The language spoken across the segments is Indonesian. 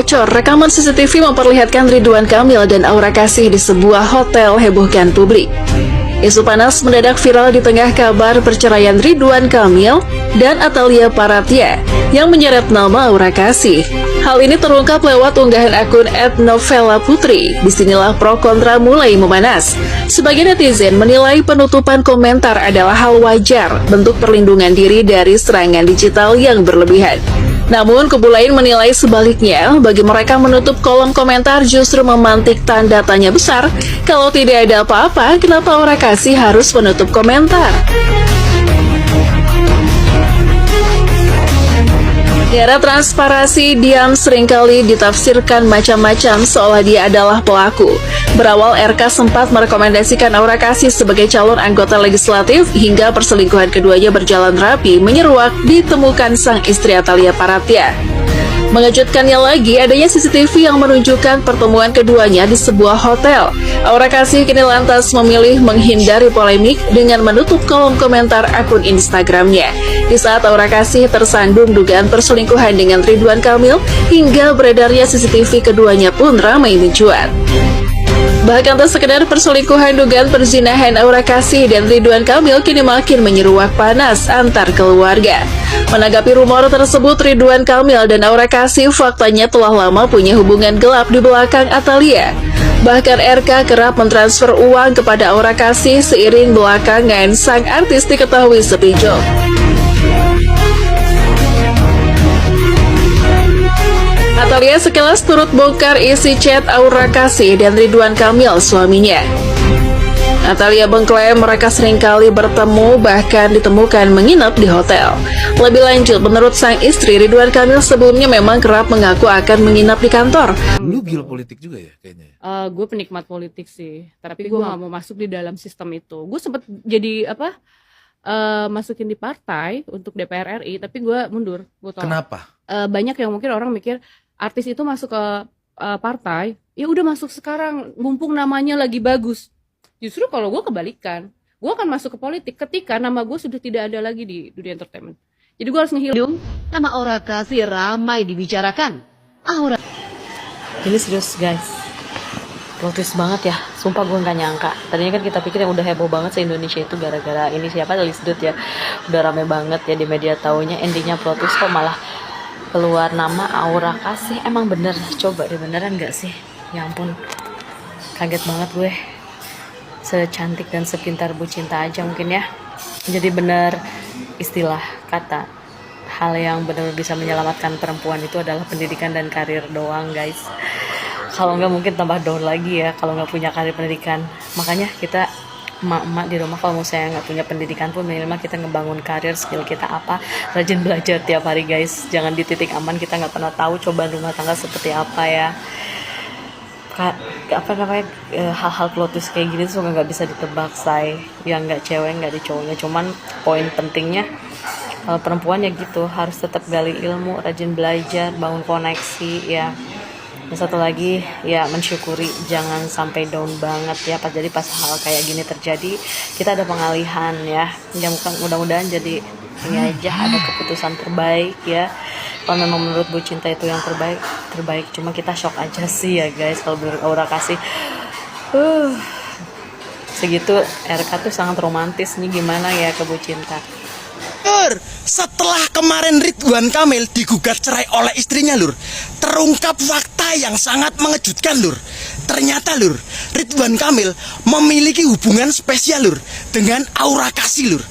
bocor, rekaman CCTV memperlihatkan Ridwan Kamil dan Aura Kasih di sebuah hotel hebohkan publik. Isu panas mendadak viral di tengah kabar perceraian Ridwan Kamil dan Atalia Paratia yang menyeret nama Aura Kasih. Hal ini terungkap lewat unggahan akun @novellaputri. Disinilah pro kontra mulai memanas. Sebagian netizen menilai penutupan komentar adalah hal wajar, bentuk perlindungan diri dari serangan digital yang berlebihan. Namun, kubu lain menilai sebaliknya, bagi mereka menutup kolom komentar justru memantik tanda tanya besar. Kalau tidak ada apa-apa, kenapa Aura Kasih harus menutup komentar? Di era transparansi, diam seringkali ditafsirkan macam-macam seolah dia adalah pelaku. Berawal, RK sempat merekomendasikan Aura Kasih sebagai calon anggota legislatif hingga perselingkuhan keduanya berjalan rapi menyeruak ditemukan sang istri Atalia Paratia. Mengejutkannya lagi, adanya CCTV yang menunjukkan pertemuan keduanya di sebuah hotel. Aura Kasih kini lantas memilih menghindari polemik dengan menutup kolom komentar akun Instagramnya. Di saat Aura Kasih tersandung dugaan perselingkuhan dengan Ridwan Kamil, hingga beredarnya CCTV keduanya pun ramai mencuat. Bahkan tak sekedar perselingkuhan, dugaan perzinahan Aura Kasih dan Ridwan Kamil kini makin menyeruak panas antar keluarga. Menanggapi rumor tersebut, Ridwan Kamil dan Aura Kasih faktanya telah lama punya hubungan gelap di belakang Atalia. Bahkan RK kerap mentransfer uang kepada Aura Kasih seiring belakangan sang artis diketahui sepinjol. Atalia sekilas turut bongkar isi chat Aura Kasih dan Ridwan Kamil, suaminya. Atalia mengklaim mereka seringkali bertemu, bahkan ditemukan menginap di hotel. Lebih lanjut, menurut sang istri, Ridwan Kamil sebelumnya memang kerap mengaku akan menginap di kantor. Lu gila politik juga ya kayaknya? Gue penikmat politik sih, tapi gue gak mau masuk di dalam sistem itu. Gue sempet jadi masukin di partai untuk DPR RI, tapi gue mundur. Kenapa? Banyak yang mungkin orang mikir artis itu masuk ke partai, ya udah masuk sekarang, mumpung namanya lagi bagus. Justru kalau gue kebalikan, gue akan masuk ke politik ketika nama gue sudah tidak ada lagi di dunia entertainment. Jadi gue harus ngehilang. Nama Aura Kasih ramai dibicarakan. Aura. Ini serius guys, plot twist banget ya. Sumpah gue nggak nyangka. Tadinya kan kita pikir yang udah heboh banget se-Indonesia itu gara-gara ini siapa, Lisdut ya. Udah rame banget ya di media, taunya endingnya plot twist kok malah keluar nama Aura Kasih. Emang bener, coba deh beneran gak sih? Ya ampun, kaget banget gue. Secantik dan sepintar Bu Cinta aja mungkin ya. Jadi bener istilah kata, hal yang benar bisa menyelamatkan perempuan itu adalah pendidikan dan karir doang guys. Kalau nggak mungkin tambah down lagi ya kalau nggak punya karir pendidikan. Makanya kita emak-emak di rumah kalau misalnya nggak punya pendidikan pun minimal kita ngebangun karir, skill kita apa, rajin belajar tiap hari guys. Jangan di titik aman, kita nggak pernah tahu cobaan rumah tangga seperti apa ya. Hal-hal plot twist kayak gini tuh nggak bisa ditebak, say. Yang nggak cewek nggak di cowoknya. Cuman poin pentingnya kalau perempuan ya gitu, harus tetap gali ilmu, rajin belajar, bangun koneksi ya. Dan satu lagi ya, mensyukuri, jangan sampai down banget ya. Jadi pas hal kayak gini terjadi, kita ada pengalihan ya. Mudah-mudahan jadi ini aja, ada keputusan terbaik ya. Kalau memang menurut Bu Cinta itu yang terbaik. Cuma kita shock aja sih ya guys. Kalau menurut Aura Kasih, segitu RK tuh sangat romantis nih, gimana ya ke Bu Cinta. Setelah kemarin Ridwan Kamil digugat cerai oleh istrinya lur, terungkap fakta yang sangat mengejutkan lur. Ternyata lur, Ridwan Kamil memiliki hubungan spesial lur dengan Aura Kasih lur,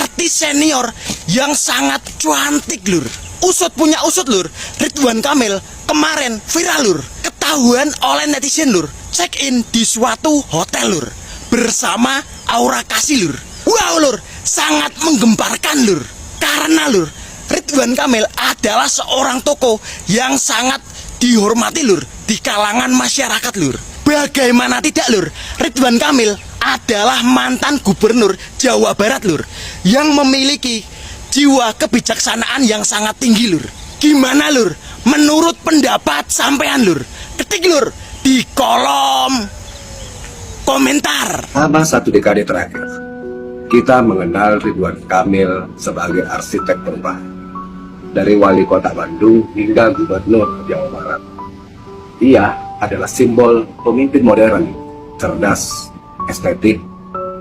artis senior yang sangat cantik lur. Usut punya usut lur, Ridwan Kamil kemarin viral lur, ketahuan oleh netizen lur, check in di suatu hotel lur bersama Aura Kasih lur. Wow lur, sangat menggemparkan lur. Karena lur, Ridwan Kamil adalah seorang tokoh yang sangat dihormati lur di kalangan masyarakat lur. Bagaimana tidak lur, Ridwan Kamil adalah mantan gubernur Jawa Barat lur, yang memiliki jiwa kebijaksanaan yang sangat tinggi lur. Gimana lur, menurut pendapat sampean lur? Ketik lur di kolom komentar. Selama 1 dekade terakhir, kita mengenal Ridwan Kamil sebagai arsitek perubahan. Dari wali kota Bandung hingga gubernur Jawa Barat, Ia adalah simbol pemimpin modern, cerdas, estetik,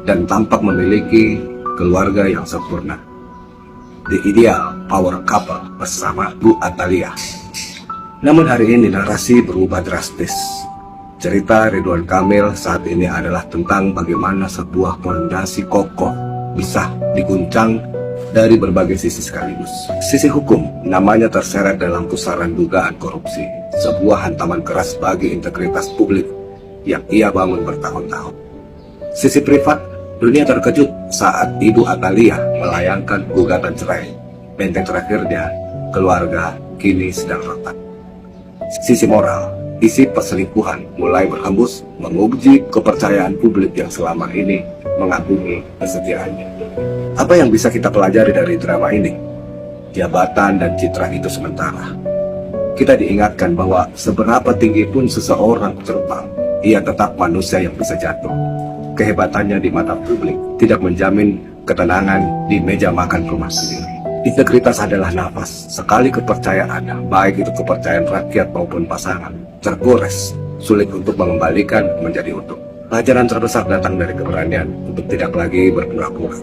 dan tampak memiliki keluarga yang sempurna. The ideal power couple bersama Bu Atalia. Namun hari ini narasi berubah drastis. Cerita Ridwan Kamil saat ini adalah tentang bagaimana sebuah fondasi kokoh bisa diguncang dari berbagai sisi sekaligus. Sisi hukum, namanya terseret dalam pusaran dugaan korupsi, sebuah hantaman keras bagi integritas publik yang ia bangun bertahun-tahun. Sisi privat, dunia terkejut saat Ibu Atalia melayangkan gugatan cerai. Benteng terakhirnya, keluarga kini sedang retak. Sisi moral, isi perselingkuhan mulai berhembus menguji kepercayaan publik yang selama ini mengagumi kesetiaannya. Apa yang bisa kita pelajari dari drama ini? Jabatan dan citra itu sementara. Kita diingatkan bahwa seberapa tinggi pun seseorang terbang, ia tetap manusia yang bisa jatuh. Kehebatannya di mata publik tidak menjamin ketenangan di meja makan rumah sendiri. Integritas adalah nafas. Sekali kepercayaan, baik itu kepercayaan rakyat maupun pasangan, tergores, sulit untuk mengembalikan menjadi utuh. Pelajaran terbesar datang dari keberanian untuk tidak lagi berpura-pura.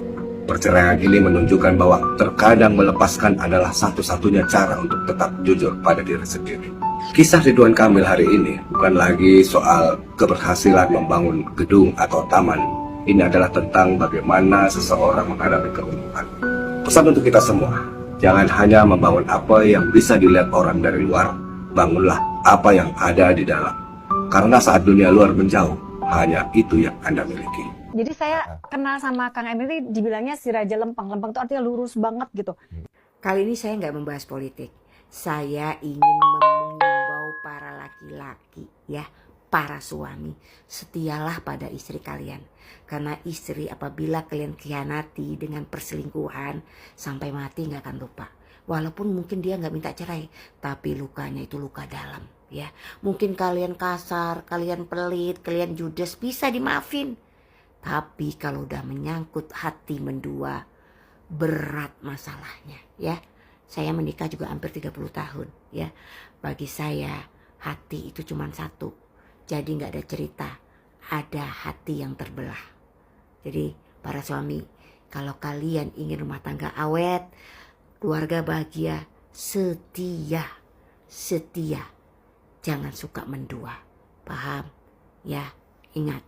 Perceraian ini menunjukkan bahwa terkadang melepaskan adalah satu-satunya cara untuk tetap jujur pada diri sendiri. Kisah Ridwan Kamil hari ini bukan lagi soal keberhasilan membangun gedung atau taman. Ini adalah tentang bagaimana seseorang menghadapi kebutuhan. Pesan untuk kita semua, jangan hanya membangun apa yang bisa dilihat orang dari luar, bangunlah apa yang ada di dalam. Karena saat dunia luar menjauh, hanya itu yang Anda miliki. Jadi saya kenal sama Kang Emil ini dibilangnya si Raja Lempeng. Lempeng itu artinya lurus banget gitu. Kali ini saya nggak membahas politik. Saya ingin mengimbau para laki-laki, ya, para suami, setialah pada istri kalian. Karena istri apabila kalian khianati dengan perselingkuhan, sampai mati nggak akan lupa. Walaupun mungkin dia nggak minta cerai, tapi lukanya itu luka dalam, ya. Mungkin kalian kasar, kalian pelit, kalian judes, bisa dimaafin. Tapi kalau udah menyangkut hati mendua, berat masalahnya, ya. Saya menikah juga hampir 30 tahun, ya. Bagi saya, hati itu cuma satu. Jadi nggak ada cerita, ada hati yang terbelah. Jadi para suami, kalau kalian ingin rumah tangga awet, keluarga bahagia, setia. Jangan suka mendua. Paham? Ya, ingat.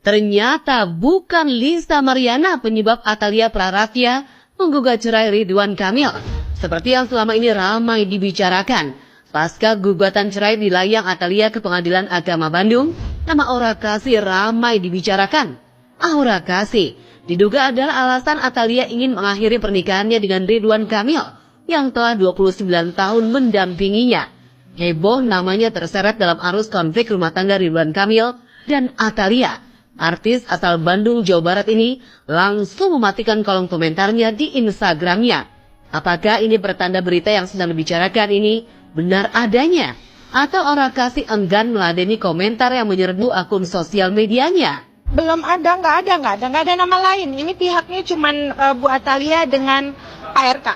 Ternyata bukan Lisa Mariana penyebab Atalia Praratia menggugat cerai Ridwan Kamil. Seperti yang selama ini ramai dibicarakan. Pasca gugatan cerai dilayang Atalia ke Pengadilan Agama Bandung, nama Aura Kasih ramai dibicarakan. Aura Kasih diduga adalah alasan Atalia ingin mengakhiri pernikahannya dengan Ridwan Kamil yang telah 29 tahun mendampinginya. Heboh namanya terseret dalam arus konflik rumah tangga Ridwan Kamil dan Atalia. Artis asal Bandung, Jawa Barat ini langsung mematikan kolom komentarnya di Instagramnya. Apakah ini pertanda berita yang sedang dibicarakan ini benar adanya? Atau Aura Kasih enggan meladeni komentar yang menyerbu akun sosial medianya? Belum ada, nggak ada nama lain. Ini pihaknya cuman Bu Atalia dengan Pak RK,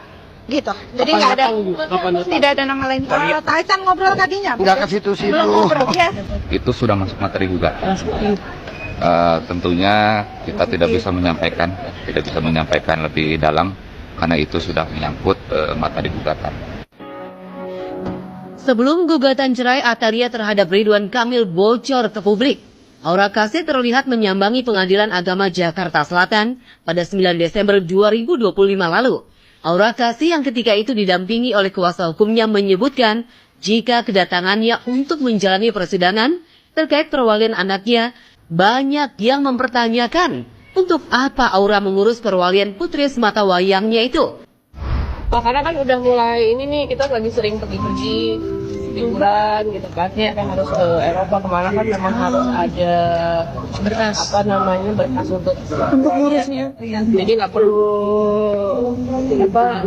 gitu. Jadi nggak ada, tidak ada nama lain. Kalau Taisan ngobrol tadinya, nggak ke situ-situ. Ya. Itu sudah masuk materi gugatan. Tentunya kita tidak bisa menyampaikan lebih dalam karena itu sudah menyangkut materi gugatan. Sebelum gugatan cerai Atalia terhadap Ridwan Kamil bocor ke publik, Aura Kasih terlihat menyambangi Pengadilan Agama Jakarta Selatan pada 9 Desember 2025 lalu. Aura Kasih yang ketika itu didampingi oleh kuasa hukumnya menyebutkan jika kedatangannya untuk menjalani persidangan terkait perwalian anaknya, banyak yang mempertanyakan untuk apa Aura mengurus perwalian putri semata wayangnya itu. Karena kan udah mulai ini nih, kita lagi sering pergi liburan gitu kan, ya kan harus ke Eropa kemana kan memang harus ada berkas berkas untuk ngurusnya. Jadi nggak perlu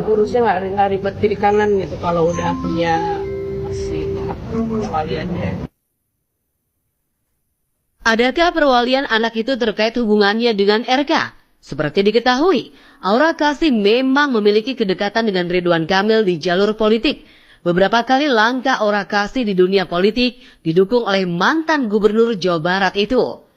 urusnya nggak ribet kiri kanan gitu kalau udah punya si perwaliannya. Adakah perwalian anak itu terkait hubungannya dengan RK? Seperti diketahui, Aura Kasih memang memiliki kedekatan dengan Ridwan Kamil di jalur politik. Beberapa kali langkah Aura Kasih di dunia politik didukung oleh mantan gubernur Jawa Barat itu.